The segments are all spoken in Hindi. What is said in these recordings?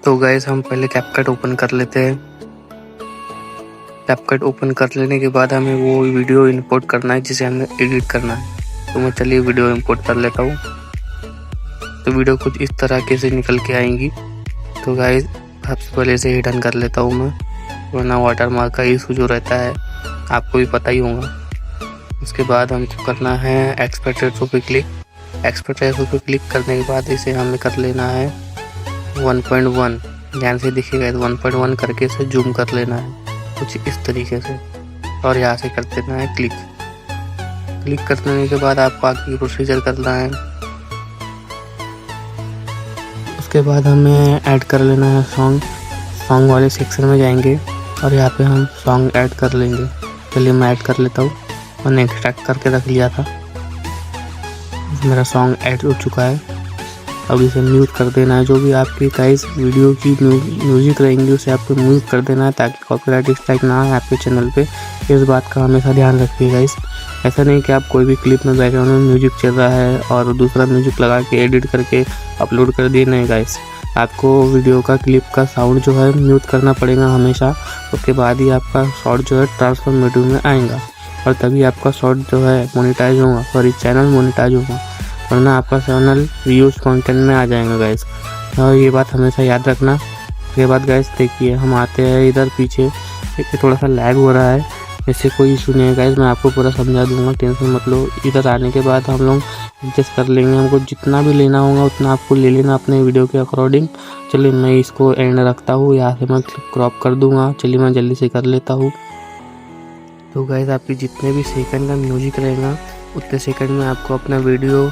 तो गाइस हम पहले कैपकट ओपन कर लेते हैं। कैपकट ओपन कर लेने के बाद हमें वो वीडियो इंपोर्ट करना है जिसे हमें एडिट करना है। तो मैं चलिए वीडियो इंपोर्ट कर लेता हूँ। तो वीडियो कुछ इस तरह से निकल के आएंगी। तो गाइस सबसे पहले इसे हिडन कर लेता हूँ मैं, वरना वाटरमार्क का इशू जो रहता है आपको भी पता ही होगा। उसके बाद हमको करना है एक्सपोर्ट रेशो पे क्लिक। एक्सपोर्ट रेशो पे क्लिक करने के बाद इसे हमें कर लेना है 1.1। ध्यान से देखिएगा, 1.1 करके इसे जूम कर लेना है कुछ इस तरीके से, और यहाँ से कर देना है क्लिक। क्लिक कर लेने के बाद आपको आगे प्रोसीजर करना है। उसके बाद हमें ऐड कर लेना है सॉन्ग वाले सेक्शन में जाएंगे और यहाँ पे हम सॉन्ग ऐड कर लेंगे। चलिए मैं ऐड कर लेता हूँ। मैंने एक्सट्रैक्ट करके रख लिया था, मेरा सॉन्ग ऐड हो चुका है। अब इसे म्यूट कर देना है। जो भी आपकी गाइस वीडियो की म्यूजिक रहेंगी उसे आपको म्यूट कर देना है ताकि कॉपीराइट स्ट्राइक ना आए आपके चैनल पे। इस बात का हमेशा ध्यान रखिए गाइस। ऐसा नहीं कि आप कोई भी क्लिप में बैकग्राउंड में म्यूजिक चल रहा है और दूसरा म्यूजिक लगा के एडिट करके अपलोड कर दिए। नहीं गाइस, आपको वीडियो का क्लिप का साउंड जो है म्यूट करना पड़ेगा हमेशा। उसके बाद ही आपका शॉर्ट जो है ट्रांसफॉर्मेटिव में आएगा और तभी आपका शॉर्ट जो है मोनेटाइज होगा, सॉरी चैनल मोनेटाइज होगा, वरना आपका चैनल रीयूज कंटेंट में आ जाएगा गाइस। और ये बात हमेशा याद रखना। उसके बाद गाइस देखिए हम आते हैं इधर पीछे, थोड़ा सा लैग हो रहा है, इससे कोई इशू नहीं है गाइस, मैं आपको पूरा समझा दूंगा, टेंशन मत लो। इधर आने के बाद हम लोग एडजस्ट कर लेंगे। हमको जितना भी लेना होगा उतना आपको ले लेना अपने वीडियो के अकॉर्डिंग। चलिए मैं इसको एंड रखता हूँ, यहाँ से मैं क्रॉप कर दूंगा। चलिए मैं जल्दी से कर लेता हूँ। तो गाइस आपकी जितने भी सेकंड का म्यूजिक रहेगा उतने सेकंड में आपको अपना वीडियो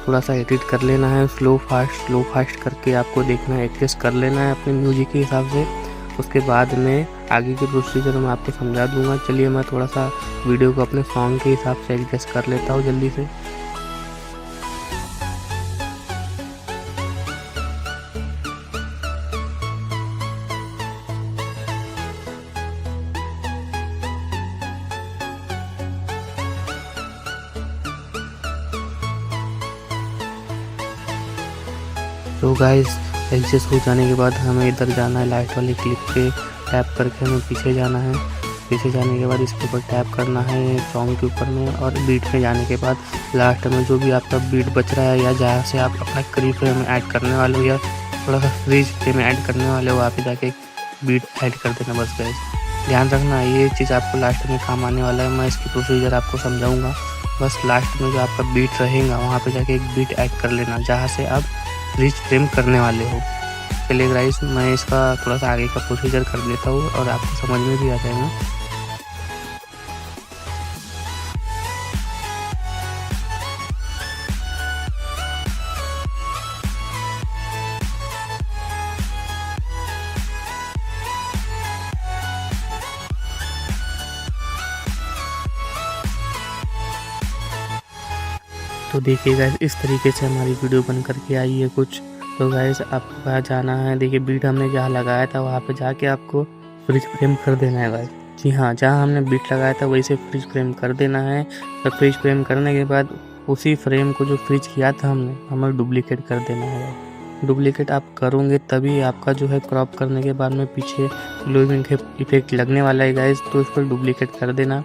थोड़ा सा एडिट कर लेना है। स्लो फास्ट करके आपको देखना है, एडजस्ट कर लेना है अपने म्यूजिक के हिसाब से। उसके बाद में आगे की प्रोसीजर मैं आपको समझा दूंगा। चलिए मैं थोड़ा सा वीडियो को अपने सॉन्ग के हिसाब से एडजस्ट कर लेता हूँ जल्दी से। तो गाइस एडजस्ट हो जाने के बाद हमें इधर जाना है, लाइट वाली क्लिप पे टैप करके हमें पीछे जाना है। पीछे जाने के बाद इसके ऊपर टैप करना है सॉन्ग के ऊपर में, और बीट में जाने के बाद लास्ट में जो भी आपका बीट बच रहा है या जहाँ से आप अपना करीब फ्रेम ऐड करने वाले हो या थोड़ा सा फ्रीज फ्रेम ऐड करने वाले हो, वहाँ पे जाके बीट ऐड कर देना बस गाइस। ध्यान रखना ये चीज़ आपको लास्ट में काम आने वाला है। मैं इसकी प्रोसीजर आपको समझाऊँगा। बस लास्ट में जो आपका बीट रहेगा वहाँ पर जाके एक बीट ऐड कर लेना जहाँ से आप फ्रीज फ्रेम करने वाले हो। चलिए गाइस मैं इसका थोड़ा सा आगे का प्रोसीजर कर लेता हूँ और आपको समझ में भी आ जाएगा। तो देखिए गाइस इस तरीके से हमारी वीडियो बन करके आई है कुछ। तो गाइस आपको कहाँ जाना है, देखिए बीट हमने जहाँ लगाया था वहाँ पे जाके आपको फ्रीज फ्रेम कर देना है गाइस। जी हाँ, जहाँ हमने बीट लगाया था वहीं से फ्रीज फ्रेम कर देना है। तो फ्रीज फ्रेम करने के बाद उसी फ्रेम को जो फ्रीज किया था हमने, हमें डुप्लीकेट कर देना है। डुप्लीकेट आप करोगे तभी आपका जो है क्रॉप करने के बाद में पीछे ग्लोइंग इफेक्ट लगने वाला है गाइस। तो इस पर डुप्लीकेट कर देना।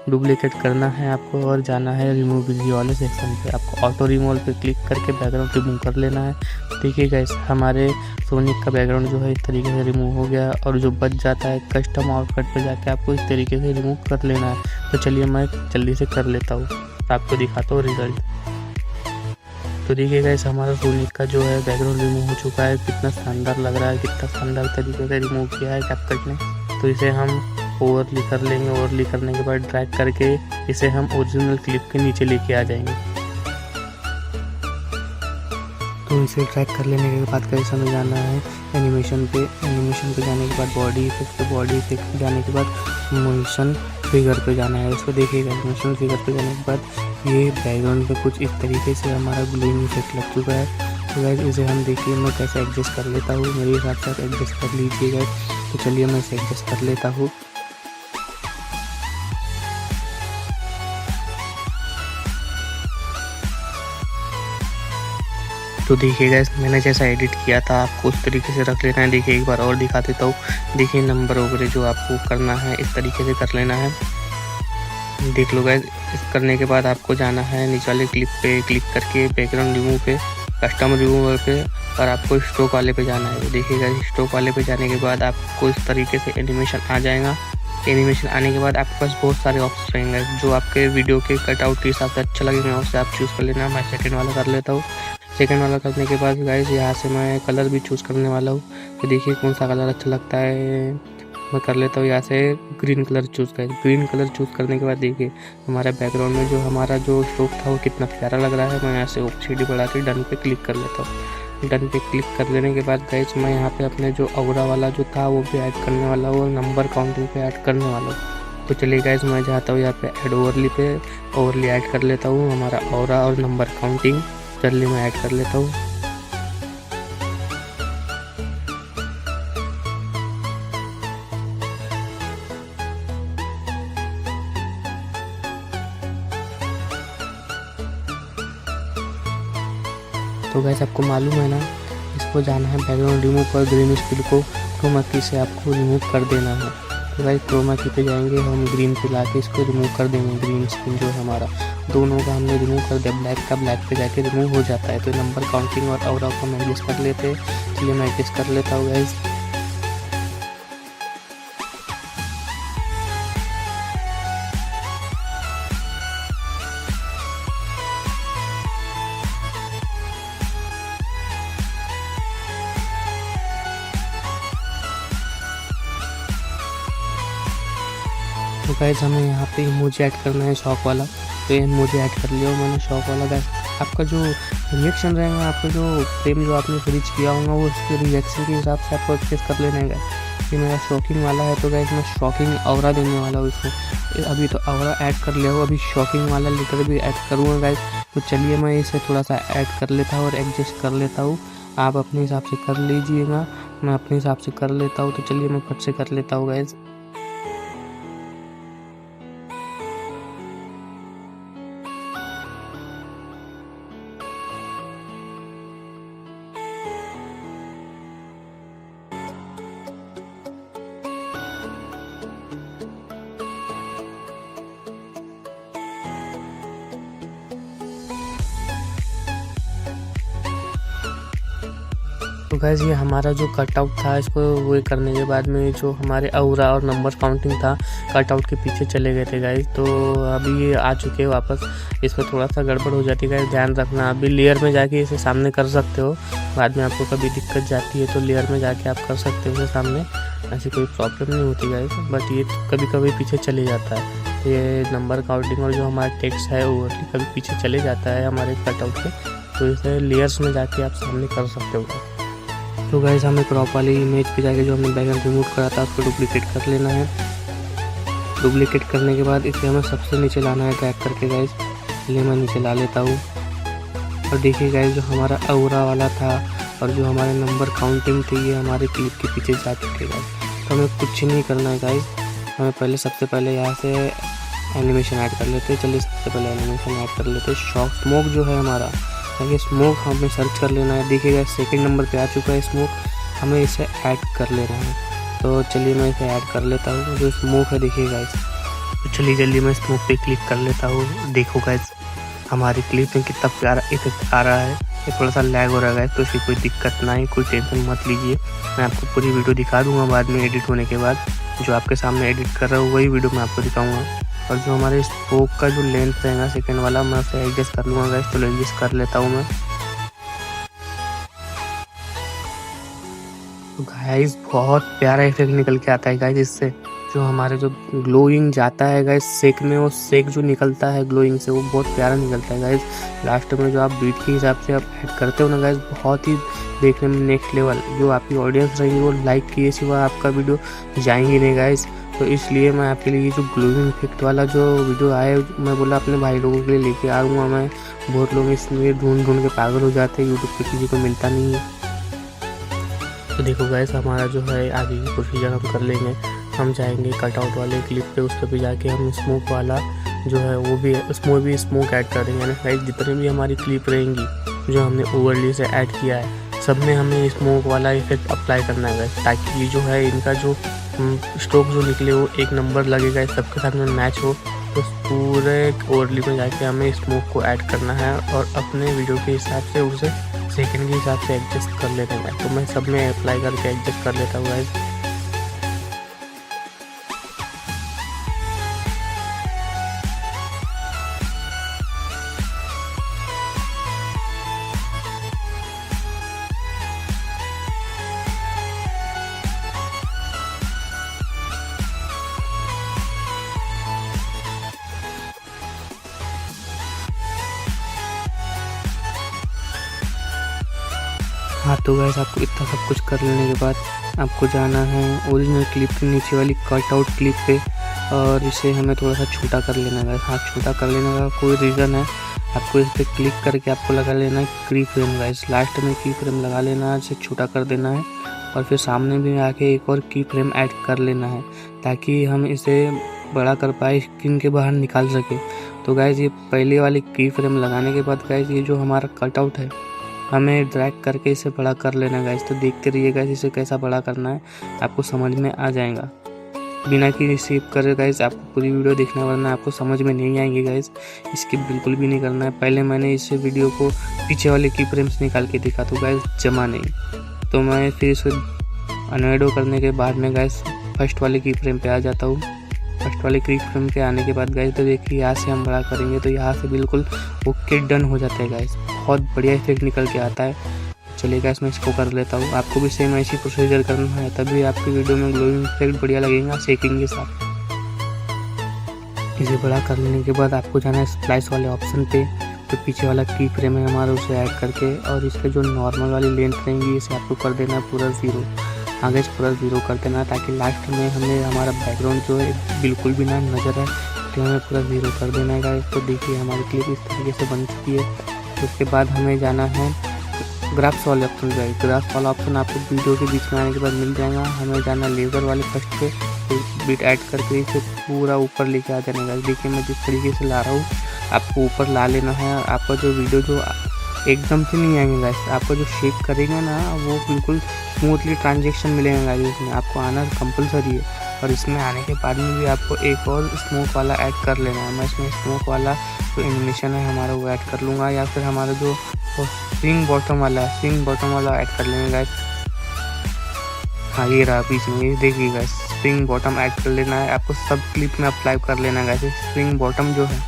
डुप्लीकेट करना है आपको और जाना है रिमूव वीडियो वाले सेक्शन पे। आपको ऑटो रिमूव पे क्लिक करके बैकग्राउंड रिमूव कर लेना है। देखिए गाइस हमारे सोनिक का बैकग्राउंड जो है इस तरीके से रिमूव हो गया, और जो बच जाता है कस्टम आउटकट पे जाके आपको इस तरीके से रिमूव कर लेना है। तो चलिए मैं जल्दी से कर लेता हूँ, आपको दिखाता हूँ रिजल्ट। तो देखिए गाइस हमारा सोनिक का जो है बैकग्राउंड रिमूव हो चुका है। कितना शानदार लग रहा है, कितना शानदार तरीके से रिमूव किया है कैपकट ने। तो इसे हम ओवरली कर लेंगे। ओवरली करने के बाद ड्रैग करके इसे हम ओरिजिनल क्लिप के नीचे लेके आ जाएंगे। तो इसे ड्रैग कर लेने के बाद कहीं हमें जाना है एनिमेशन पे। एनिमेशन पे जाने के बाद बॉडी इफेक्ट पे, बॉडी इफेक्ट पे जाने के बाद मोशन फिगर पे जाना है। इसको देखिएगा मोशन फिगर पे जाने के बाद ये बैकग्राउंड पे कुछ इस तरीके से हमारा ग्लोइंग इफेक्ट लग चुका है। तो गाइस इसे हम देखिए मैं कैसे एडजस्ट कर लेता हूँ, मेरे हिसाब से एडजस्ट कर लीजिएगा। तो चलिए मैं इसे एडजस्ट कर लेता हूँ। तो देखिए गाइस, मैंने जैसा एडिट किया था आपको उस तरीके से रख लेना है। देखिए एक बार और दिखा देता हूँ। देखिए नंबर वगैरह जो आपको करना है इस तरीके से कर लेना है। देख लो गाइस, इस करने के बाद आपको जाना है नीचे वाले क्लिप पे क्लिक करके बैकग्राउंड रिमूव पे, कस्टम रिमूवर पे, और आपको स्ट्रोक वाले पे जाना है। देखिए गाइस, स्ट्रोक वाले पे जाने के बाद आपको इस तरीके से एनिमेशन आ जाएगा। एनिमेशन आने के बाद आपके पास बहुत सारे ऑप्शन रहेंगे जो आपके वीडियो के कटआउट के हिसाब से अच्छा लगेगा, उससे आप चूज़ कर लेना। मैं सेकंड वाला कर लेता हूँ। सेकंड वाला करने के बाद गाइस यहाँ से मैं कलर भी चूज़ करने वाला हूँ। तो देखिए कौन सा कलर अच्छा लगता है, मैं कर लेता हूँ यहाँ से ग्रीन कलर चूज़ कर। ग्रीन कलर चूज़ करने के बाद देखिए हमारा बैकग्राउंड में जो हमारा जो स्ट्रोक था वो कितना प्यारा लग रहा है। मैं यहाँ से ओपेसिटी बढ़ा के डन पे क्लिक कर लेता हूँ। डन पे क्लिक कर लेने के बाद गाइस मैं यहाँ पे अपने जो ऑरा वाला जो था वो भी ऐड करने वाला हूँ और नंबर काउंटिंग पे ऐड करने वाला हूँ। तो चलिए गाइस, मैं जाता हूँ यहाँ पे ऐड ओवरली ऐड कर लेता हूँ हमारा ऑरा और नंबर काउंटिंग। चलिए मैं ऐड कर लेता हूँ। तो गाइस आपको मालूम है ना, इसको जाना है बैकग्राउंड रिमूव पर, ग्रीन स्किल को क्रोमा की से आपको रिमूव कर देना है। तो गाइस क्रोमा की पे जाएंगे, हम ग्रीन पे लाके इसको रिमूव कर देंगे। ग्रीन स्किन जो है हमारा दोनों का हमने रिमूव कर दिया। ब्लैक का ब्लैक पे जाके रिमूव हो जाता है। तो नंबर काउंटिंग और ऑरा को हम एडजस्ट कर लेते हैं। चलिए मैं एडजस्ट कर लेता हूँ गाइस। तो गाइस हमें यहाँ पे इमोजी ऐड करना है शॉक वाला। तो इमोजी ऐड कर लिया मैंने शॉक वाला। गाइस आपका जो रिएक्शन रहेगा, आपका जो फ्रेम जो आपने फ्रीज किया होगा वो उसके रिएक्शन के हिसाब से आपको एक्सेस कर लेना है। गाइस ये मेरा शॉकिंग वाला है, तो गाइस मैं शॉकिंग ऑरा देने वाला हूँ इसमें। अभी तो ऑरा ऐड कर लिया हूँ, अभी शॉकिंग वाला लेटर भी ऐड करूँगा गाइस। तो चलिए मैं इसे थोड़ा सा ऐड कर लेता हूँ और एडजस्ट कर लेता हूँ। आप अपने हिसाब से कर लीजिएगा, मैं अपने हिसाब से कर लेता हूँ। तो चलिए मैं फट से कर लेता हूँ गाइस। तो गाइस ये हमारा जो कटआउट था, इसको वो करने के बाद में जो हमारे ऑरा और नंबर काउंटिंग था कटआउट के पीछे चले गए थे गाइस। तो अभी ये आ चुके हैं वापस। इसमें थोड़ा सा गड़बड़ हो जाती है गाइस, ध्यान रखना। अभी लेयर में जाके इसे सामने कर सकते हो, बाद में आपको कभी दिक्कत जाती है तो लेयर में जाके आप कर सकते हो इसे सामने, ऐसी कोई प्रॉब्लम नहीं होती गाइस। बट ये कभी कभी पीछे चले जाता है। ये नंबर काउंटिंग और जो हमारा टेक्स्ट है वो कभी पीछे चले जाता है हमारे कटआउट के, तो इसे लेयर्स में जाके आप सामने कर सकते हो। तो गाइस हमें क्रॉप वाली इमेज पे जाके जो हमने बैकग्राउंड रिमूव करा था उसको डुप्लीकेट कर लेना है। डुप्लीकेट करने के बाद इसे हमें सबसे नीचे लाना है ड्रैग करके गाइस। चलिए मैं नीचे ला लेता हूँ। और देखिए गाइस, जो हमारा ऑरा वाला था और जो हमारे नंबर काउंटिंग थी ये हमारे क्लिप के पीछे जा चुके गाइस। तो हमें कुछ नहीं करना है गाइस, हमें सबसे पहले यहाँ से एनिमेशन ऐड कर लेते हैं। चलिए सबसे पहले एनिमेशन ऐड कर लेते हैं। शॉक स्मोक जो है हमारा, ये स्मोक हमें सर्च कर लेना है। देखिएगा सेकंड नंबर पे आ चुका है स्मोक, हमें इसे ऐड कर लेना है। तो चलिए मैं इसे ऐड कर लेता हूँ। जो स्मोक है देखिएगा इस, तो चलिए जल्दी मैं स्मोक पे क्लिक कर लेता हूँ। देखो गाइस हमारी क्लिप में कितना प्यारा इफेक्ट आ रहा है। ये थोड़ा सा लैग हो रहा है तो इसकी कोई दिक्कत ना है, कोई टेंशन मत लीजिए। मैं आपको पूरी वीडियो दिखा दूँगा बाद में एडिट होने के बाद। जो आपके सामने एडिट कर रहा हूँ वही वीडियो मैं आपको दिखाऊँगा। और जो हमारे स्मोक का जो लेंथ रहेगा सेकंड वाला, मैं उसे एडजस्ट कर लूँगा गाइस। तो एडजस्ट कर लेता हूँ मैं। तो गाइस बहुत प्यारा इफेक्ट निकल के आता है गाइस इससे। जो हमारे जो ग्लोइंग जाता है गाइस सेक में, वो सेक जो निकलता है ग्लोइंग से वो बहुत प्यारा निकलता है गाइस। लास्ट में जो आप बीट के हिसाब से आप ऐड करते हो ना गाइस, बहुत ही देखने में नेक्स्ट लेवल। जो आपकी ऑडियंस रहेगी वो लाइक किए सिवा आपका वीडियो जाएंगी नहीं गाइस। तो इसलिए मैं आपके लिए जो ग्लोइंग इफेक्ट वाला जो वीडियो आए, मैं बोला अपने भाई लोगों के लिए लेके आऊँगा मैं। बहुत लोग इसमें ढूंढ के पागल हो जाते हैं, यूट्यूब पे किसी को मिलता नहीं है। तो देखो गाइस हमारा जो है आगे की प्रोसीजर हम कर लेंगे। हम जाएंगे कटआउट वाले क्लिप पे, उस पर भी जाके हम स्मोक वाला जो है वो भी उसमें भी स्मोक ऐड कर देंगे। यानी गाइस जितने भी हमारी क्लिप रहेंगी जो हमने ओवरले से ऐड किया है सब में हमें स्मोक वाला इफेक्ट अप्लाई करना है गाइस, ताकि ये जो है इनका जो स्ट्रोक जो निकले वो एक नंबर लगेगा, सबके साथ में मैच हो। तो पूरे ओवरले में जाके हमें स्मोक को ऐड करना है और अपने वीडियो के हिसाब से उसे सेकंड के हिसाब से एडजस्ट कर लेना है। तो मैं सब में अप्लाई करके एडजस्ट कर लेता हूँ गाइस। हाँ तो गाइस आपको इतना सब कुछ कर लेने के बाद आपको जाना है ओरिजिनल क्लिप के नीचे वाली कट आउट क्लिप पे और इसे हमें थोड़ा सा छोटा कर लेना है। हाँ छोटा कर लेने का कोई रीज़न है, आपको इस पर क्लिक करके आपको लगा लेना है की फ्रेम गाइस, लास्ट में की फ्रेम लगा लेना है, इसे छोटा कर देना है और फिर सामने भी आके एक और की फ्रेम ऐड कर लेना है ताकि हम इसे बड़ा कर पाए, स्क्रीन के बाहर निकाल सके। तो गाइस ये पहले वाली की फ्रेम लगाने के बाद गाइस ये जो हमारा कटआउट है हमें ड्रैग करके इसे बड़ा कर लेना है गाइस। तो देखते रहिए गाइस इसे कैसा बड़ा करना है, आपको समझ में आ जाएगा। बिना कि रिसीव करे गाइस आपको पूरी वीडियो देखना, वरना आपको समझ में नहीं आएंगे गाइस, इसकी बिल्कुल भी नहीं करना है। पहले मैंने इस वीडियो को पीछे वाले की फ्रेम्स निकाल के देखा तो गाइस जमा नहीं, तो मैं फिर इसे अनएडो करने के बाद में गाइस फर्स्ट वाले की फ्रेम पे आ जाता हूँ। फर्स्ट वाले की फ्रेम पे आने के बाद गाइस तो देखिए यहाँ से हम बड़ा करेंगे तो यहाँ से बिल्कुल ओके डन हो जाता है गाइस, बहुत बढ़िया इफेक्ट निकल के आता है। चलिए गाइस मैं इसको कर लेता हूँ, आपको भी सेम ऐसी प्रोसीजर करना है तभी आपकी वीडियो में ग्लोइंग इफेक्ट बढ़िया लगेगा शेकिंग के साथ। इसे बड़ा कर लेने के बाद आपको जाना है स्प्लाइस वाले ऑप्शन पे, तो पीछे वाला की फ्रेम है हमारा उसे ऐड करके और इसके जो नॉर्मल वाली लेंथ रहेंगी इसे आपको कर देना है पूरा 0। आगे पूरा 0 कर देना ताकि लास्ट में हमें हमारा बैकग्राउंड जो है बिल्कुल भी ना नज़र आए, तो हमें पूरा 0 कर देना है गाइस। तो देखिए हमारी क्लिप इस तरीके से बन चुकी है। उसके बाद हमें जाना है ग्राफ्स वाले ऑप्शन पे। ग्राफ्स वाला ऑप्शन आपको वीडियो के बीच में आने के बाद मिल जाएगा। हमें जाना लेज़र वाले फर्स्ट पे, बिट ऐड करके इसे पूरा ऊपर लेके आ जाने का। देखिए मैं जिस तरीके से ला रहा हूँ आपको ऊपर ला लेना है। आपका जो वीडियो जो एकदम से नहीं आएंगे गाइस, आपको जो शेप करेगा ना वो बिल्कुल स्मूथली ट्रांजेक्शन मिलेगा गाइस, इसमें आपको आना कंपलसरी है। और इसमें आने के बाद में भी आपको एक और स्मोक वाला ऐड कर लेना है। मैं इसमें स्मोक वाला जो एनिमेशन है हमारा वो ऐड कर लूँगा, या फिर हमारा जो स्विंग बॉटम वाला है स्विंग बॉटम वाला ऐड कर लेंगे गाइस। हाँ ये रहा बीच में, ये देखिए गाइस स्विंग बॉटम ऐड कर लेना है, आपको सब क्लिप में अप्लाई कर लेना है गाइस स्विंग बॉटम जो है।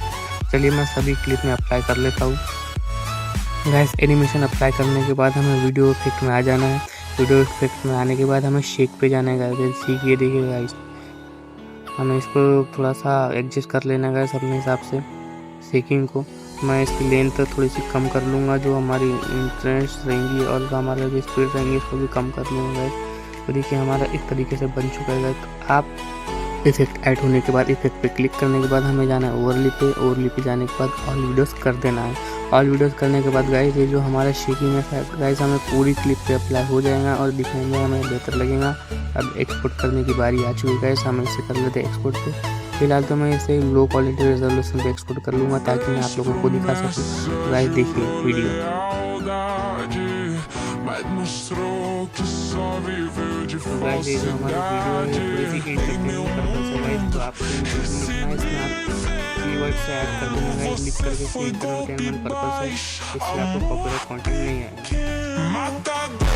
चलिए मैं सभी क्लिप में अप्लाई कर लेता हूँ गाइस। एनिमेशन अप्लाई करने के बाद हमें वीडियो इफेक्ट में आ जाना है। वीडियो इफेक्ट में आने के बाद हमें शेक पे जाना है गाइस। शेक ये देखिए गाइस, हमें इसको थोड़ा सा एडजस्ट कर लेना है गाइस अपने हिसाब से शेकिंग को। मैं इसकी लेंथ थोड़ी सी कम कर लूँगा, जो हमारी इंटरेस्ट रहेंगी और जो हमारा जो स्पीड रहेंगी इसको भी कम कर लूँगा गाइस। तो देखिए हमारा इस तरीके से बन चुका है गाइस। तो आप इफेक्ट ऐड होने के बाद इफेक्ट पे क्लिक करने के बाद हमें जाना है ओवरले पे। ओवरले पे जाने के बाद ऑल वीडियोस कर देना है। ऑल वीडियोस करने के बाद गाइस ये जो हमारा शेकिंग है गाइस हमें पूरी क्लिप पे अप्लाई हो जाएगा और दिखने में हमें बेहतर लगेगा। अब एक्सपोर्ट करने की बारी आ चुकी है गाइस, हम इसे कर लेते हैं एक्सपोर्ट पे। फिलहाल तो मैं इसे लो क्वालिटी रेजोल्यूशन पे एक्सपोर्ट कर लूँगा ताकि मैं आप लोगों को दिखा सकूँ। गाइस देखिए वीडियो तो गाइस ये जो हमारी वीडियो है थोड़ी सी एंटरटेनमेंट पर्पस है गाइस, तो आपको इसमें आप कीवर्ड से ऐड कर देना गाइस, लिख करके एंटरटेनमेंट पर्पस है, इससे आपको कॉपीराइट कंटेंट नहीं आएगा।